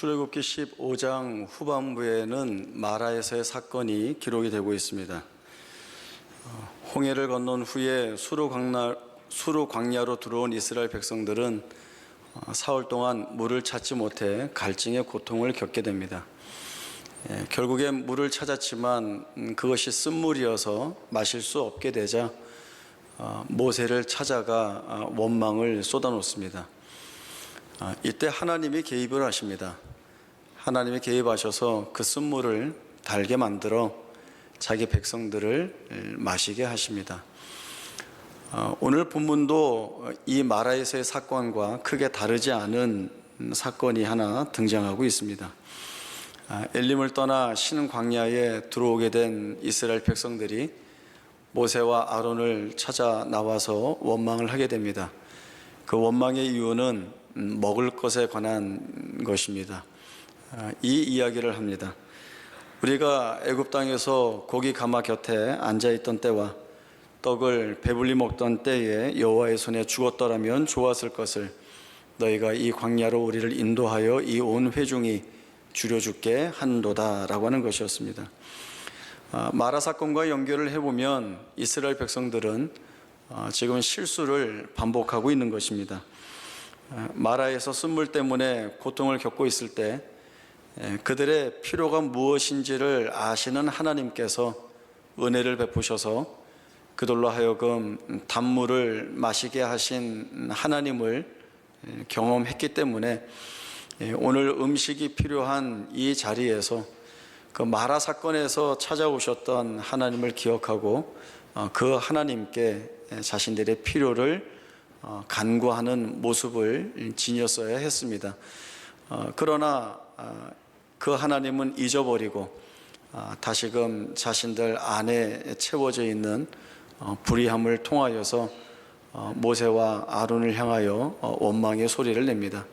출애굽기 15장 후반부에는 마라에서의 사건이 기록이 되고 있습니다. 홍해를 건넌 후에 수르 광야로 들어온 이스라엘 백성들은 사흘 동안 물을 찾지 못해 갈증의 고통을 겪게 됩니다. 결국엔 물을 찾았지만 그것이 쓴물이어서 마실 수 없게 되자 모세를 찾아가 원망을 쏟아놓습니다. 이때 하나님이 개입을 하십니다. 하나님이 개입하셔서 그 쓴물을 달게 만들어 자기 백성들을 마시게 하십니다. 오늘 본문도 이 마라에서의 사건과 크게 다르지 않은 사건이 하나 등장하고 있습니다. 엘림을 떠나 신 광야에 들어오게 된 이스라엘 백성들이 모세와 아론을 찾아 나와서 원망을 하게 됩니다. 그 원망의 이유는 먹을 것에 관한 것입니다. 이 이야기를 합니다. 우리가 애굽 땅에서 고기 가마 곁에 앉아있던 때와 떡을 배불리 먹던 때에 여호와의 손에 죽었더라면 좋았을 것을 너희가 이 광야로 우리를 인도하여 이 온 회중이 줄여죽게 한도다 라고 하는 것이었습니다. 마라 사건과 연결을 해보면 이스라엘 백성들은 지금 실수를 반복하고 있는 것입니다. 마라에서 쓴물 때문에 고통을 겪고 있을 때 그들의 필요가 무엇인지를 아시는 하나님께서 은혜를 베푸셔서 그들로 하여금 단물을 마시게 하신 하나님을 경험했기 때문에 오늘 음식이 필요한 이 자리에서 그 마라 사건에서 찾아오셨던 하나님을 기억하고 그 하나님께 자신들의 필요를 간구하는 모습을 지녔어야 했습니다. 그러나 그 하나님은 잊어버리고 다시금 자신들 안에 채워져 있는 불의함을 통하여서 모세와 아론을 향하여 원망의 소리를 냅니다.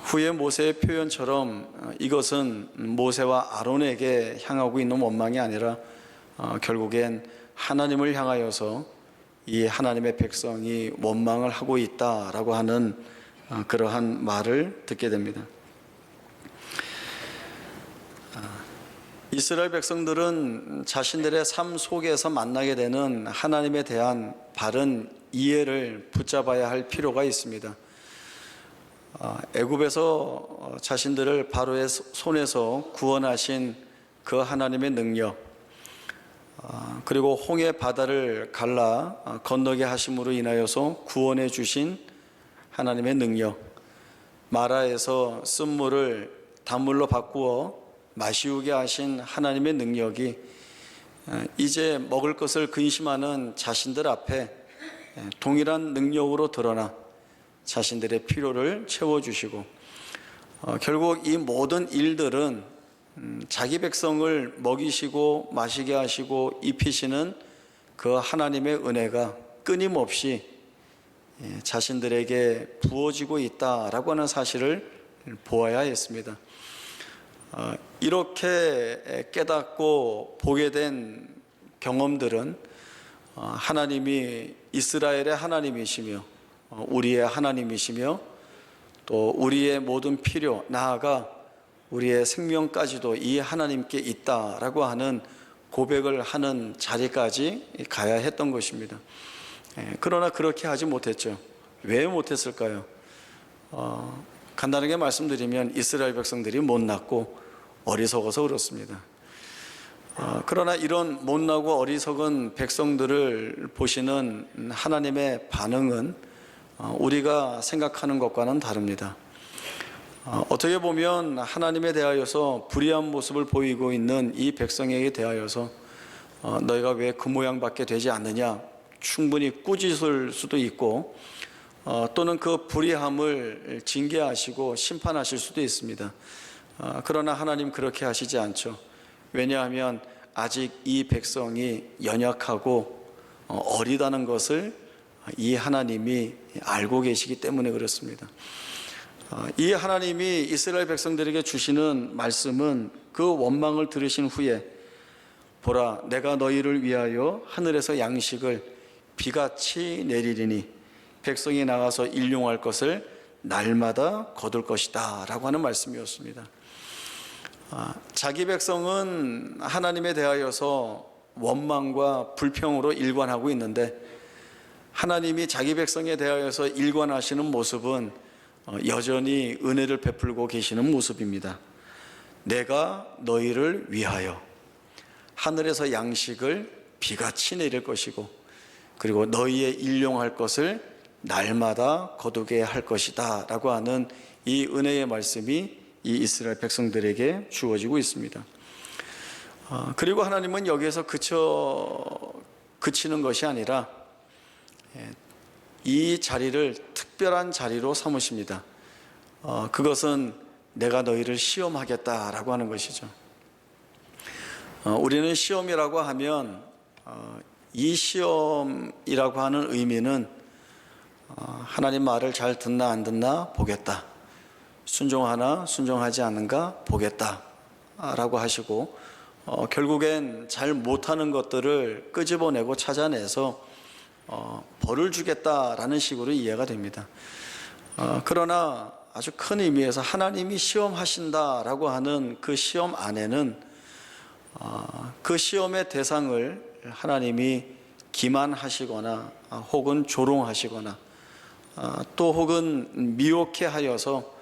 후에 모세의 표현처럼 이것은 모세와 아론에게 향하고 있는 원망이 아니라 결국엔 하나님을 향하여서 이 하나님의 백성이 원망을 하고 있다라고 하는 그러한 말을 듣게 됩니다. 이스라엘 백성들은 자신들의 삶 속에서 만나게 되는 하나님에 대한 바른 이해를 붙잡아야 할 필요가 있습니다. 애굽에서 자신들을 바로의 손에서 구원하신 그 하나님의 능력, 그리고 홍해 바다를 갈라 건너게 하심으로 인하여서 구원해 주신 하나님의 능력, 마라에서 쓴물을 단물로 바꾸어 마시우게 하신 하나님의 능력이 이제 먹을 것을 근심하는 자신들 앞에 동일한 능력으로 드러나 자신들의 필요를 채워주시고 결국 이 모든 일들은 자기 백성을 먹이시고 마시게 하시고 입히시는 그 하나님의 은혜가 끊임없이 자신들에게 부어지고 있다라고 하는 사실을 보아야 했습니다. 이렇게 깨닫고 보게 된 경험들은 하나님이 이스라엘의 하나님이시며 우리의 하나님이시며 또 우리의 모든 필요, 나아가 우리의 생명까지도 이 하나님께 있다라고 하는 고백을 하는 자리까지 가야 했던 것입니다. 그러나 그렇게 하지 못했죠. 왜 못했을까요? 간단하게 말씀드리면 이스라엘 백성들이 못났고 어리석어서 그렇습니다. 그러나 이런 못나고 어리석은 백성들을 보시는 하나님의 반응은 우리가 생각하는 것과는 다릅니다. 어떻게 보면 하나님에 대하여서 불의한 모습을 보이고 있는 이 백성에게 대하여서 너희가 왜 그 모양밖에 되지 않느냐, 충분히 꾸짖을 수도 있고 또는 그 불의함을 징계하시고 심판하실 수도 있습니다. 그러나 하나님 그렇게 하시지 않죠. 왜냐하면 아직 이 백성이 연약하고 어리다는 것을 이 하나님이 알고 계시기 때문에 그렇습니다. 이 하나님이 이스라엘 백성들에게 주시는 말씀은 그 원망을 들으신 후에 보라, 내가 너희를 위하여 하늘에서 양식을 비같이 내리리니 백성이 나가서 일용할 것을 날마다 거둘 것이다 라고 하는 말씀이었습니다. 자기 백성은 하나님에 대하여서 원망과 불평으로 일관하고 있는데, 하나님이 자기 백성에 대하여서 일관하시는 모습은 여전히 은혜를 베풀고 계시는 모습입니다. 내가 너희를 위하여 하늘에서 양식을 비같이 내릴 것이고, 그리고 너희의 일용할 것을 날마다 거두게 할 것이다 라고 하는 이 은혜의 말씀이 이 이스라엘 백성들에게 주어지고 있습니다. 그리고 하나님은 여기에서 그치는 것이 아니라 이 자리를 특별한 자리로 삼으십니다. 그것은 내가 너희를 시험하겠다라고 하는 것이죠. 우리는 시험이라고 하면 이 시험이라고 하는 의미는 하나님 말을 잘 듣나 안 듣나 보겠다, 순종하나 순종하지 않는가 보겠다 라고 하시고, 결국엔 잘 못하는 것들을 끄집어내고 찾아내서 벌을 주겠다라는 식으로 이해가 됩니다. 그러나 아주 큰 의미에서 하나님이 시험하신다라고 하는 그 시험 안에는 그 시험의 대상을 하나님이 기만하시거나 혹은 조롱하시거나 또 혹은 미혹해 하여서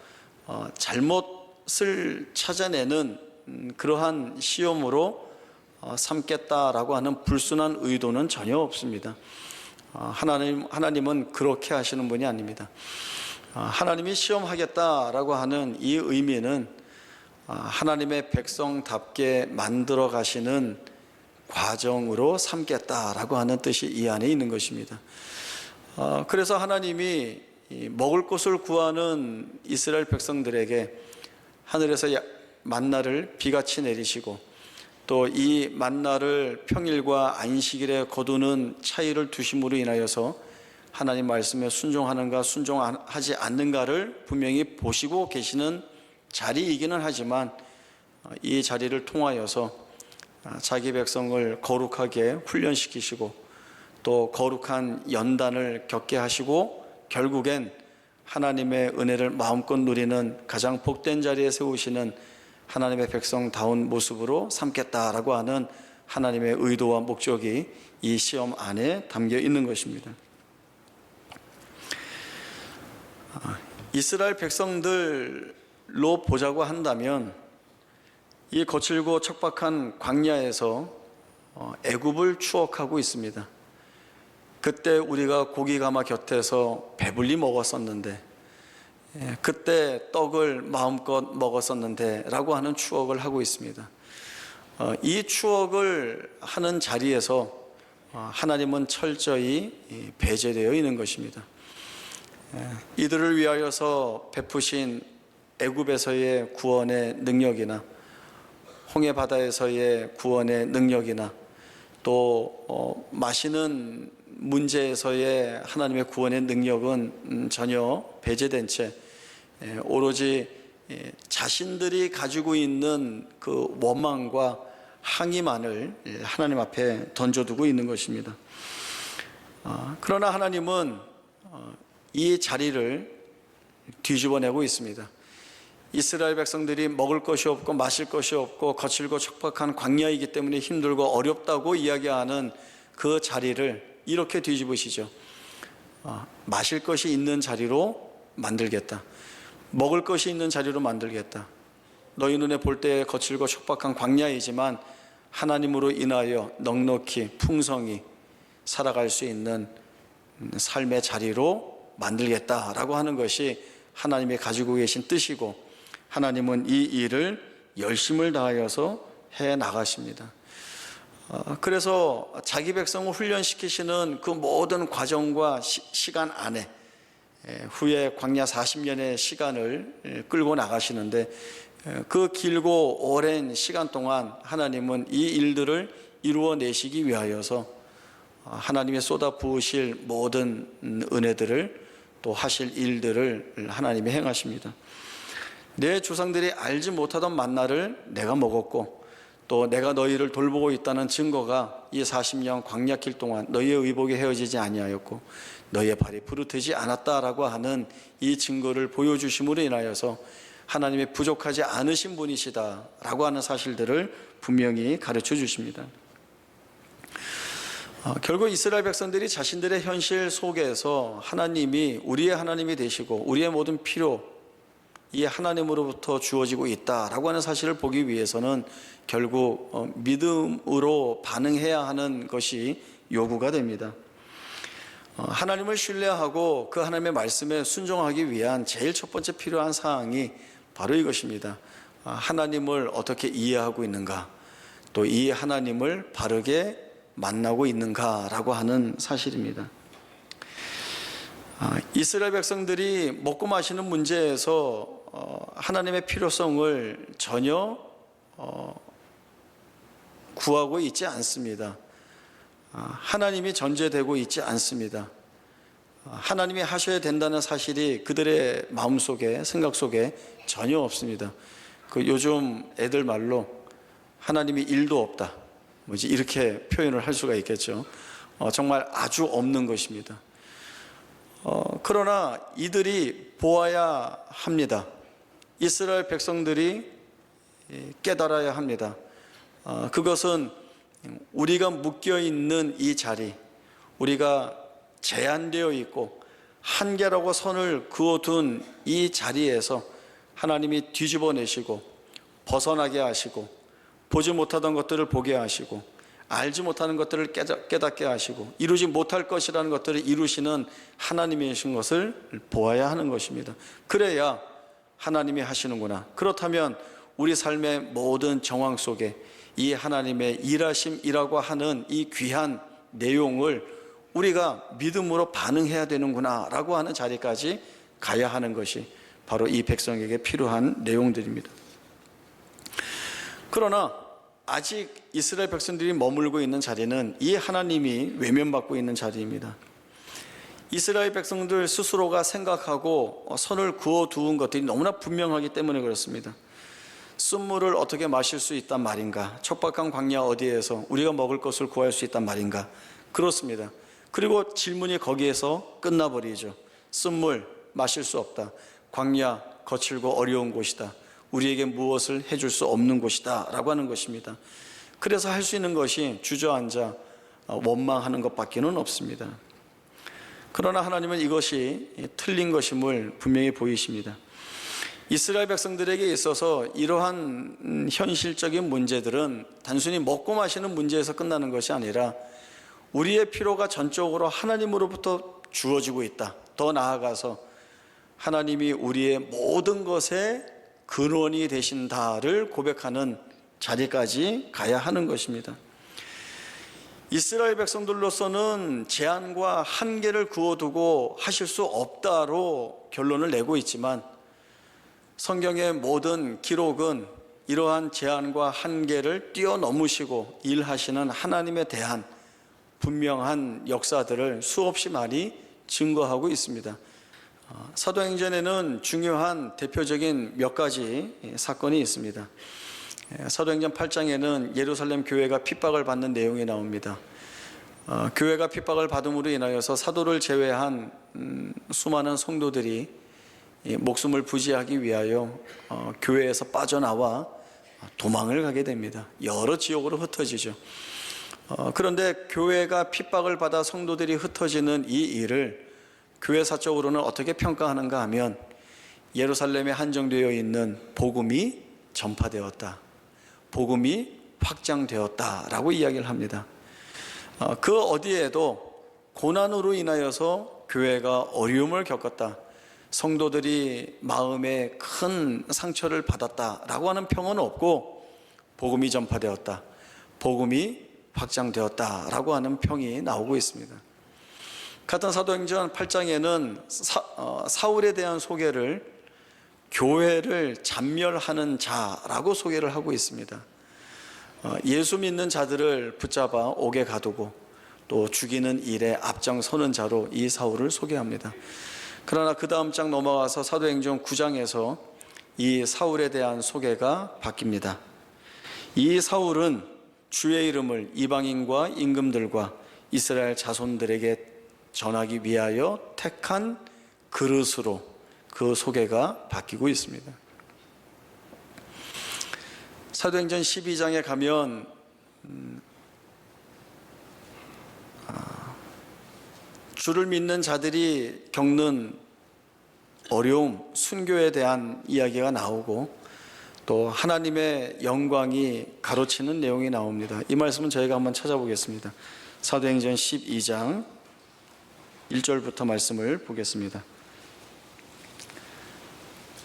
잘못을 찾아내는 그러한 시험으로 삼겠다라고 하는 불순한 의도는 전혀 없습니다. 하나님은 그렇게 하시는 분이 아닙니다. 하나님이 시험하겠다라고 하는 이 의미는 하나님의 백성답게 만들어 가시는 과정으로 삼겠다라고 하는 뜻이 이 안에 있는 것입니다. 그래서 하나님이 먹을 것을 구하는 이스라엘 백성들에게 하늘에서 만나를 비같이 내리시고, 또 이 만나를 평일과 안식일에 거두는 차이를 두심으로 인하여서 하나님 말씀에 순종하는가 순종하지 않는가를 분명히 보시고 계시는 자리이기는 하지만, 이 자리를 통하여서 자기 백성을 거룩하게 훈련시키시고 또 거룩한 연단을 겪게 하시고, 결국엔 하나님의 은혜를 마음껏 누리는 가장 복된 자리에 세우시는 하나님의 백성다운 모습으로 삼겠다라고 하는 하나님의 의도와 목적이 이 시험 안에 담겨 있는 것입니다. 이스라엘 백성들로 보자고 한다면 이 거칠고 척박한 광야에서 애굽을 추억하고 있습니다. 그때 우리가 고기 가마 곁에서 배불리 먹었었는데, 그때 떡을 마음껏 먹었었는데 라고 하는 추억을 하고 있습니다. 이 추억을 하는 자리에서 하나님은 철저히 배제되어 있는 것입니다. 이들을 위하여서 베푸신 애굽에서의 구원의 능력이나 홍해 바다에서의 구원의 능력이나 또 마시는 문제에서의 하나님의 구원의 능력은 전혀 배제된 채 오로지 자신들이 가지고 있는 그 원망과 항의만을 하나님 앞에 던져두고 있는 것입니다. 그러나 하나님은 이 자리를 뒤집어내고 있습니다. 이스라엘 백성들이 먹을 것이 없고 마실 것이 없고 거칠고 척박한 광야이기 때문에 힘들고 어렵다고 이야기하는 그 자리를 이렇게 뒤집으시죠. 마실 것이 있는 자리로 만들겠다, 먹을 것이 있는 자리로 만들겠다. 너희 눈에 볼 때 거칠고 척박한 광야이지만 하나님으로 인하여 넉넉히 풍성히 살아갈 수 있는 삶의 자리로 만들겠다라고 하는 것이 하나님이 가지고 계신 뜻이고, 하나님은 이 일을 열심을 다하여서 해 나가십니다. 그래서 자기 백성을 훈련시키시는 그 모든 과정과 시간 안에 후에 광야 40년의 시간을 끌고 나가시는데, 그 길고 오랜 시간 동안 하나님은 이 일들을 이루어내시기 위하여서 하나님이 쏟아 부으실 모든 은혜들을 또 하실 일들을 하나님이 행하십니다. 내 조상들이 알지 못하던 만나를 내가 먹었고, 또 내가 너희를 돌보고 있다는 증거가 이 40년 광야길 동안 너희의 의복이 헤어지지 아니하였고 너희의 발이 부르트지 않았다라고 하는 이 증거를 보여주심으로 인하여서 하나님이 부족하지 않으신 분이시다라고 하는 사실들을 분명히 가르쳐 주십니다. 결국 이스라엘 백성들이 자신들의 현실 속에서 하나님이 우리의 하나님이 되시고 우리의 모든 필요 이 하나님으로부터 주어지고 있다라고 하는 사실을 보기 위해서는 결국 믿음으로 반응해야 하는 것이 요구가 됩니다. 하나님을 신뢰하고 그 하나님의 말씀에 순종하기 위한 제일 첫 번째 필요한 사항이 바로 이것입니다. 하나님을 어떻게 이해하고 있는가, 또 이 하나님을 바르게 만나고 있는가라고 하는 사실입니다. 이스라엘 백성들이 먹고 마시는 문제에서 하나님의 필요성을 전혀 구하고 있지 않습니다. 하나님이 전제되고 있지 않습니다. 하나님이 하셔야 된다는 사실이 그들의 마음속에, 생각 속에 전혀 없습니다. 요즘 애들 말로 하나님이 일도 없다, 이렇게 표현을 할 수가 있겠죠. 정말 아주 없는 것입니다. 그러나 이들이 보아야 합니다. 이스라엘 백성들이 깨달아야 합니다. 그것은 우리가 묶여있는 이 자리, 우리가 제한되어 있고 한계라고 선을 그어둔 이 자리에서 하나님이 뒤집어내시고 벗어나게 하시고 보지 못하던 것들을 보게 하시고 알지 못하는 것들을 깨닫게 하시고 이루지 못할 것이라는 것들을 이루시는 하나님이신 것을 보아야 하는 것입니다. 그래야 하나님이 하시는구나. 그렇다면 우리 삶의 모든 정황 속에 이 하나님의 일하심이라고 하는 이 귀한 내용을 우리가 믿음으로 반응해야 되는구나 라고 하는 자리까지 가야 하는 것이 바로 이 백성에게 필요한 내용들입니다. 그러나 아직 이스라엘 백성들이 머물고 있는 자리는 이 하나님이 외면받고 있는 자리입니다. 이스라엘 백성들 스스로가 생각하고 선을 그어두은 것들이 너무나 분명하기 때문에 그렇습니다. 쓴물을 어떻게 마실 수 있단 말인가? 척박한 광야 어디에서 우리가 먹을 것을 구할 수 있단 말인가? 그렇습니다. 그리고 질문이 거기에서 끝나버리죠. 쓴물 마실 수 없다. 광야 거칠고 어려운 곳이다. 우리에게 무엇을 해줄 수 없는 곳이다 라고 하는 것입니다. 그래서 할 수 있는 것이 주저앉아 원망하는 것밖에는 없습니다. 그러나 하나님은 이것이 틀린 것임을 분명히 보이십니다. 이스라엘 백성들에게 있어서 이러한 현실적인 문제들은 단순히 먹고 마시는 문제에서 끝나는 것이 아니라 우리의 필요가 전적으로 하나님으로부터 주어지고 있다. 더 나아가서 하나님이 우리의 모든 것의 근원이 되신다를 고백하는 자리까지 가야 하는 것입니다. 이스라엘 백성들로서는 제한과 한계를 그어두고 하실 수 없다로 결론을 내고 있지만 성경의 모든 기록은 이러한 제한과 한계를 뛰어넘으시고 일하시는 하나님에 대한 분명한 역사들을 수없이 많이 증거하고 있습니다. 사도행전에는 중요한 대표적인 몇 가지 사건이 있습니다. 사도행전 8장에는 예루살렘 교회가 핍박을 받는 내용이 나옵니다. 교회가 핍박을 받음으로 인하여서 사도를 제외한 수많은 성도들이 목숨을 부지하기 위하여 교회에서 빠져나와 도망을 가게 됩니다. 여러 지역으로 흩어지죠. 그런데 교회가 핍박을 받아 성도들이 흩어지는 이 일을 교회사적으로는 어떻게 평가하는가 하면 예루살렘에 한정되어 있는 복음이 전파되었다, 복음이 확장되었다라고 이야기를 합니다. 그 어디에도 고난으로 인하여서 교회가 어려움을 겪었다, 성도들이 마음에 큰 상처를 받았다라고 하는 평은 없고 복음이 전파되었다, 복음이 확장되었다라고 하는 평이 나오고 있습니다. 같은 사도행전 8장에는 사울에 대한 소개를 교회를 잔멸하는 자라고 소개를 하고 있습니다. 예수 믿는 자들을 붙잡아 옥에 가두고 또 죽이는 일에 앞장서는 자로 이 사울을 소개합니다. 그러나 그 다음 장 넘어가서 사도행전 9장에서 이 사울에 대한 소개가 바뀝니다. 이 사울은 주의 이름을 이방인과 임금들과 이스라엘 자손들에게 전하기 위하여 택한 그릇으로 그 소개가 바뀌고 있습니다. 사도행전 12장에 가면 주를 믿는 자들이 겪는 어려움, 순교에 대한 이야기가 나오고 또 하나님의 영광이 가로치는 내용이 나옵니다. 이 말씀은 저희가 한번 찾아보겠습니다. 사도행전 12장 1절부터 말씀을 보겠습니다.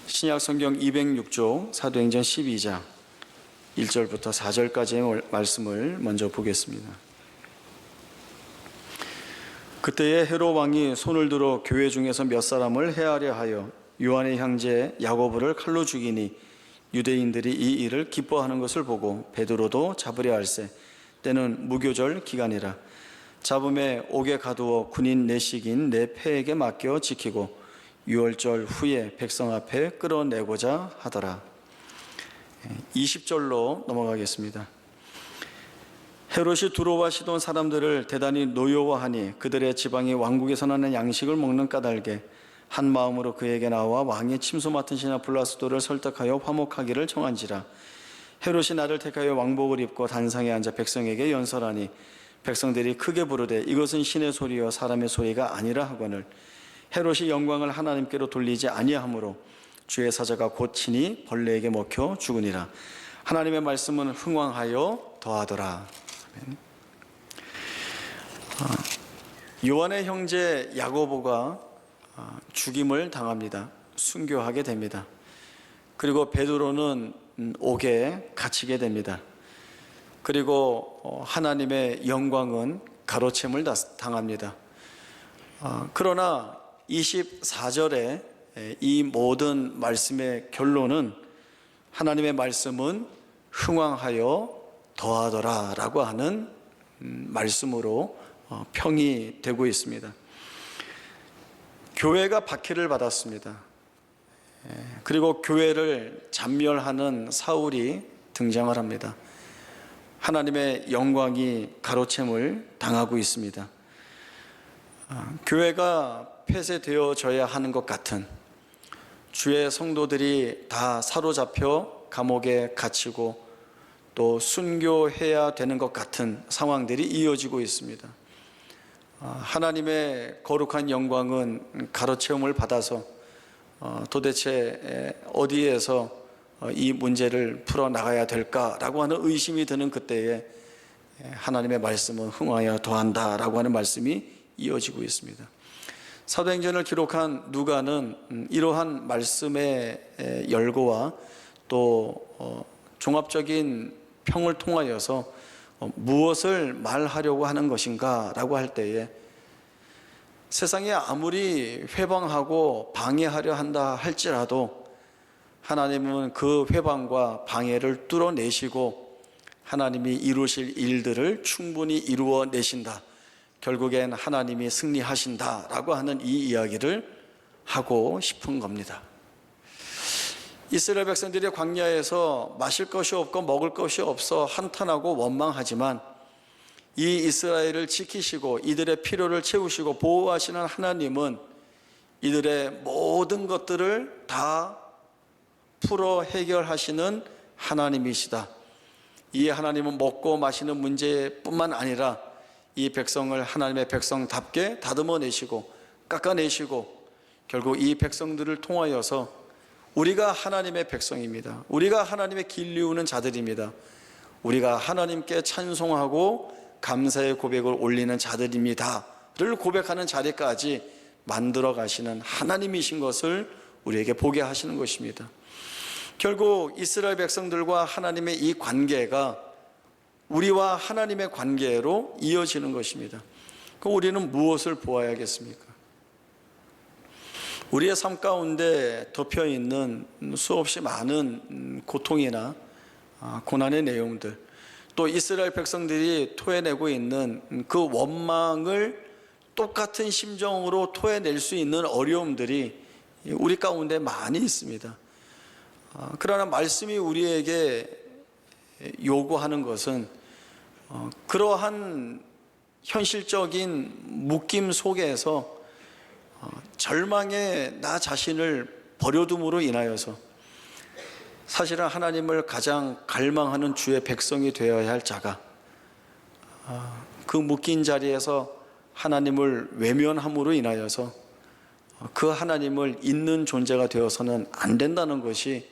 신약 성경 206조 사도행전 12장 1절부터 4절까지의 말씀을 먼저 보겠습니다. 그때에 헤롯 왕이 손을 들어 교회 중에서 몇 사람을 해하려 하여 요한의 형제 야고보를 칼로 죽이니 유대인들이 이 일을 기뻐하는 것을 보고 베드로도 잡으려 할세. 때는 무교절 기간이라. 잡음에 옥에 가두어 군인 내식인 내 패에게 맡겨 지키고 유월절 후에 백성 앞에 끌어내고자 하더라. 20절로 넘어가겠습니다. 헤롯이 두로와 시돈 사람들을 대단히 노여워하니 그들의 지방이 왕국에서 나는 양식을 먹는 까닭에 한 마음으로 그에게 나와 왕의 침소 맡은 신하 블라스도를 설득하여 화목하기를 정한지라. 헤롯이 나를 택하여 왕복을 입고 단상에 앉아 백성에게 연설하니 백성들이 크게 부르되 이것은 신의 소리여 사람의 소리가 아니라 하거늘 헤롯이 영광을 하나님께로 돌리지 아니하므로 주의 사자가 곧 친히 벌레에게 먹혀 죽으니라. 하나님의 말씀은 흥왕하여 더하더라. 요한의 형제 야고보가 죽임을 당합니다. 순교하게 됩니다. 그리고 베드로는 옥에 갇히게 됩니다. 그리고 하나님의 영광은 가로챈을 당합니다. 그러나 24절에 이 모든 말씀의 결론은 하나님의 말씀은 흥왕하여 더하더라 라고 하는 말씀으로 평이 되고 있습니다. 교회가 박해를 받았습니다. 그리고 교회를 잔멸하는 사울이 등장을 합니다. 하나님의 영광이 가로챈을 당하고 있습니다. 교회가 폐쇄되어져야 하는 것 같은, 주의 성도들이 다 사로잡혀 감옥에 갇히고 또 순교해야 되는 것 같은 상황들이 이어지고 있습니다. 하나님의 거룩한 영광은 가로채움을 받아서 도대체 어디에서 이 문제를 풀어나가야 될까라고 하는 의심이 드는 그때에 하나님의 말씀은 흥하여 더한다라고 하는 말씀이 이어지고 있습니다. 사도행전을 기록한 누가는 이러한 말씀의 열거와 또 종합적인 평을 통하여서 무엇을 말하려고 하는 것인가 라고 할 때에 세상에 아무리 회방하고 방해하려 한다 할지라도 하나님은 그 회방과 방해를 뚫어내시고 하나님이 이루실 일들을 충분히 이루어내신다. 결국엔 하나님이 승리하신다라고 하는 이 이야기를 하고 싶은 겁니다. 이스라엘 백성들이 광야에서 마실 것이 없고 먹을 것이 없어 한탄하고 원망하지만 이 이스라엘을 지키시고 이들의 필요를 채우시고 보호하시는 하나님은 이들의 모든 것들을 다 풀어 해결하시는 하나님이시다. 이 하나님은 먹고 마시는 문제뿐만 아니라 이 백성을 하나님의 백성답게 다듬어내시고 깎아내시고 결국 이 백성들을 통하여서 우리가 하나님의 백성입니다. 우리가 하나님의 길리우는 자들입니다. 우리가 하나님께 찬송하고 감사의 고백을 올리는 자들입니다를 고백하는 자리까지 만들어 가시는 하나님이신 것을 우리에게 보게 하시는 것입니다. 결국 이스라엘 백성들과 하나님의 이 관계가 우리와 하나님의 관계로 이어지는 것입니다. 그럼 우리는 무엇을 보아야겠습니까? 우리의 삶 가운데 덮여 있는 수없이 많은 고통이나 고난의 내용들, 또 이스라엘 백성들이 토해내고 있는 그 원망을 똑같은 심정으로 토해낼 수 있는 어려움들이 우리 가운데 많이 있습니다. 그러나 말씀이 우리에게 요구하는 것은 그러한 현실적인 묶임 속에서 절망의 나 자신을 버려둠으로 인하여서 사실은 하나님을 가장 갈망하는 주의 백성이 되어야 할 자가 그 묶인 자리에서 하나님을 외면함으로 인하여서 그 하나님을 잊는 존재가 되어서는 안 된다는 것이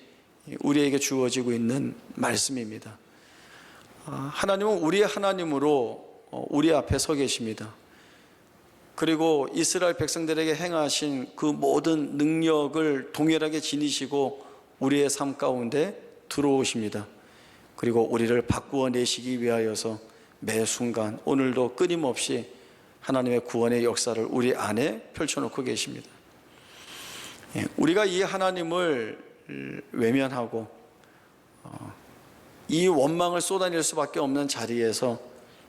우리에게 주어지고 있는 말씀입니다. 하나님은 우리의 하나님으로 우리 앞에 서 계십니다. 그리고 이스라엘 백성들에게 행하신 그 모든 능력을 동일하게 지니시고 우리의 삶 가운데 들어오십니다. 그리고 우리를 바꾸어 내시기 위하여서 매 순간 오늘도 끊임없이 하나님의 구원의 역사를 우리 안에 펼쳐놓고 계십니다. 우리가 이 하나님을 외면하고 이 원망을 쏟아낼 수밖에 없는 자리에서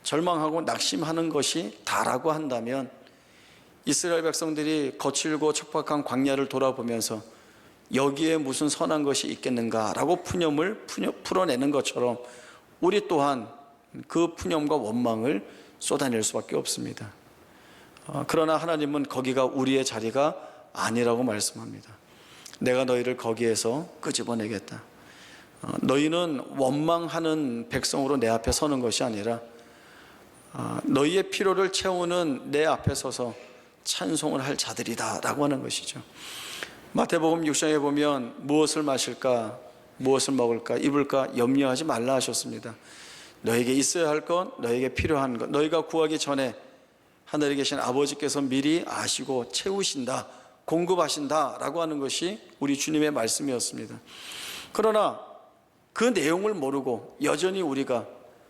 절망하고 낙심하는 것이 다라고 한다면 이스라엘 백성들이 거칠고 척박한 광야를 돌아보면서 여기에 무슨 선한 것이 있겠는가라고 푸념을 풀어내는 것처럼 우리 또한 그 푸념과 원망을 쏟아낼 수밖에 없습니다. 그러나 하나님은 거기가 우리의 자리가 아니라고 말씀합니다. 내가 너희를 거기에서 끄집어내겠다. 너희는 원망하는 백성으로 내 앞에 서는 것이 아니라 너희의 필요를 채우는 내 앞에 서서 찬송을 할 자들이다 라고 하는 것이죠. 마태복음 6장에 보면 무엇을 마실까, 무엇을 먹을까, 입을까 염려하지 말라 하셨습니다. 너에게 있어야 할 것, 너에게 필요한 것, 너희가 구하기 전에 하늘에 계신 아버지께서 미리 아시고 채우신다, 공급하신다 라고 하는 것이 우리 주님의 말씀이었습니다. 그러나 그 내용을 모르고 여전히 우리가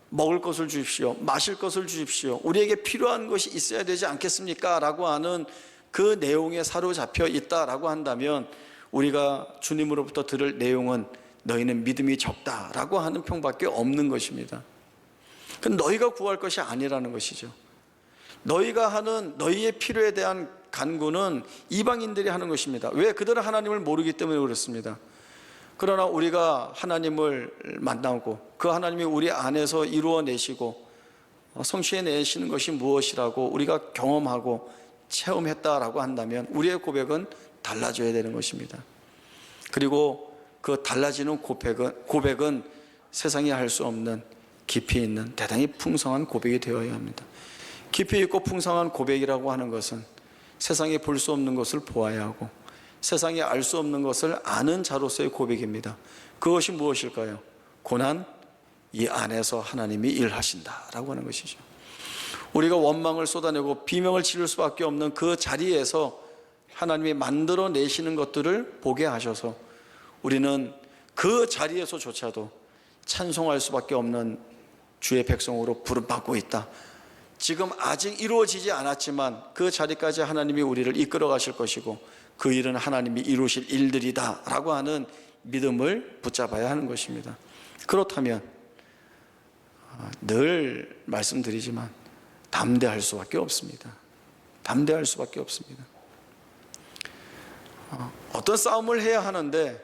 먹을 것을 주십시오, 마실 것을 주십시오, 우리에게 필요한 것이 있어야 되지 않겠습니까? 라고 하는 그 내용에 사로잡혀 있다라고 한다면 우리가 주님으로부터 들을 내용은 너희는 믿음이 적다라고 하는 평밖에 없는 것입니다. 그건 너희가 구할 것이 아니라는 것이죠. 너희가 하는 너희의 필요에 대한 간구는 이방인들이 하는 것입니다. 왜? 그들은 하나님을 모르기 때문에 그렇습니다. 그러나 우리가 하나님을 만나고 그 하나님이 우리 안에서 이루어내시고 성취해내시는 것이 무엇이라고 우리가 경험하고 체험했다라고 한다면 우리의 고백은 달라져야 되는 것입니다. 그리고 그 달라지는 고백은 세상이 할 수 없는 깊이 있는 대단히 풍성한 고백이 되어야 합니다. 깊이 있고 풍성한 고백이라고 하는 것은 세상이 볼 수 없는 것을 보아야 하고 세상이 알 수 없는 것을 아는 자로서의 고백입니다. 그것이 무엇일까요? 고난, 이 안에서 하나님이 일하신다라고 하는 것이죠. 우리가 원망을 쏟아내고 비명을 지를 수밖에 없는 그 자리에서 하나님이 만들어내시는 것들을 보게 하셔서 우리는 그 자리에서조차도 찬송할 수밖에 없는 주의 백성으로 부름받고 있다. 지금 아직 이루어지지 않았지만 그 자리까지 하나님이 우리를 이끌어 가실 것이고 그 일은 하나님이 이루실 일들이다 라고 하는 믿음을 붙잡아야 하는 것입니다. 그렇다면 늘 말씀드리지만 담대할 수밖에 없습니다. 담대할 수밖에 없습니다. 어떤 싸움을 해야 하는데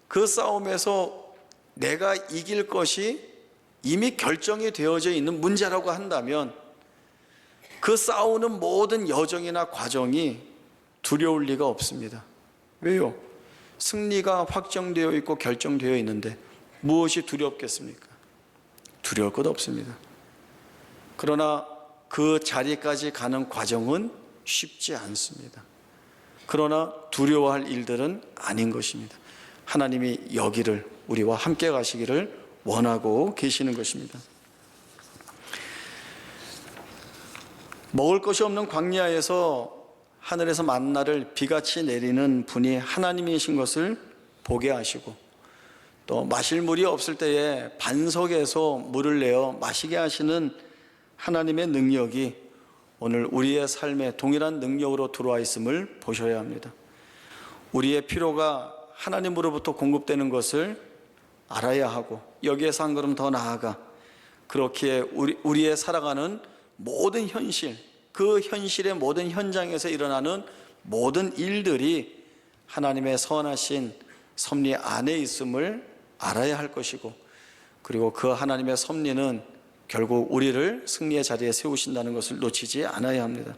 그 싸움에서 내가 이길 것이 이미 결정이 되어져 있는 문제라고 한다면 그 싸우는 모든 여정이나 과정이 두려울 리가 없습니다. 왜요? 승리가 확정되어 있고 결정되어 있는데 무엇이 두렵겠습니까? 두려울 것 없습니다. 그러나 그 자리까지 가는 과정은 쉽지 않습니다. 그러나 두려워할 일들은 아닌 것입니다. 하나님이 여기를 우리와 함께 가시기를 원하고 계시는 것입니다. 먹을 것이 없는 광야에서 하늘에서 만나를 비같이 내리는 분이 하나님이신 것을 보게 하시고 또 마실 물이 없을 때에 반석에서 물을 내어 마시게 하시는 하나님의 능력이 오늘 우리의 삶에 동일한 능력으로 들어와 있음을 보셔야 합니다. 우리의 필요가 하나님으로부터 공급되는 것을 알아야 하고 여기에서 한 걸음 더 나아가 그렇게 우리의 살아가는 모든 현실, 그 현실의 모든 현장에서 일어나는 모든 일들이 하나님의 선하신 섭리 안에 있음을 알아야 할 것이고 그리고 그 하나님의 섭리는 결국 우리를 승리의 자리에 세우신다는 것을 놓치지 않아야 합니다.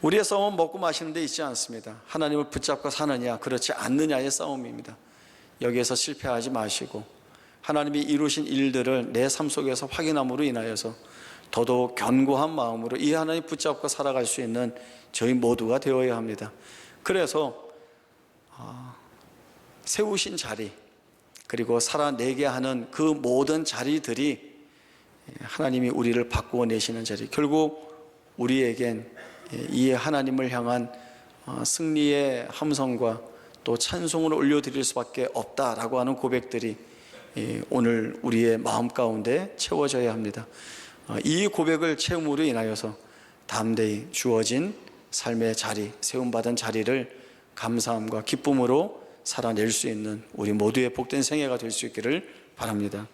우리의 싸움은 먹고 마시는 데 있지 않습니다. 하나님을 붙잡고 사느냐 그렇지 않느냐의 싸움입니다. 여기에서 실패하지 마시고 하나님이 이루신 일들을 내 삶 속에서 확인함으로 인하여서 더더욱 견고한 마음으로 이 하나님 붙잡고 살아갈 수 있는 저희 모두가 되어야 합니다. 그래서 세우신 자리, 그리고 살아내게 하는 그 모든 자리들이 하나님이 우리를 바꾸어 내시는 자리, 결국 우리에겐 이 하나님을 향한 승리의 함성과 또 찬송을 올려드릴 수밖에 없다라고 하는 고백들이 오늘 우리의 마음 가운데 채워져야 합니다. 이 고백을 채움으로 인하여서 담대히 주어진 삶의 자리, 세움받은 자리를 감사함과 기쁨으로 살아낼 수 있는 우리 모두의 복된 생애가 될 수 있기를 바랍니다.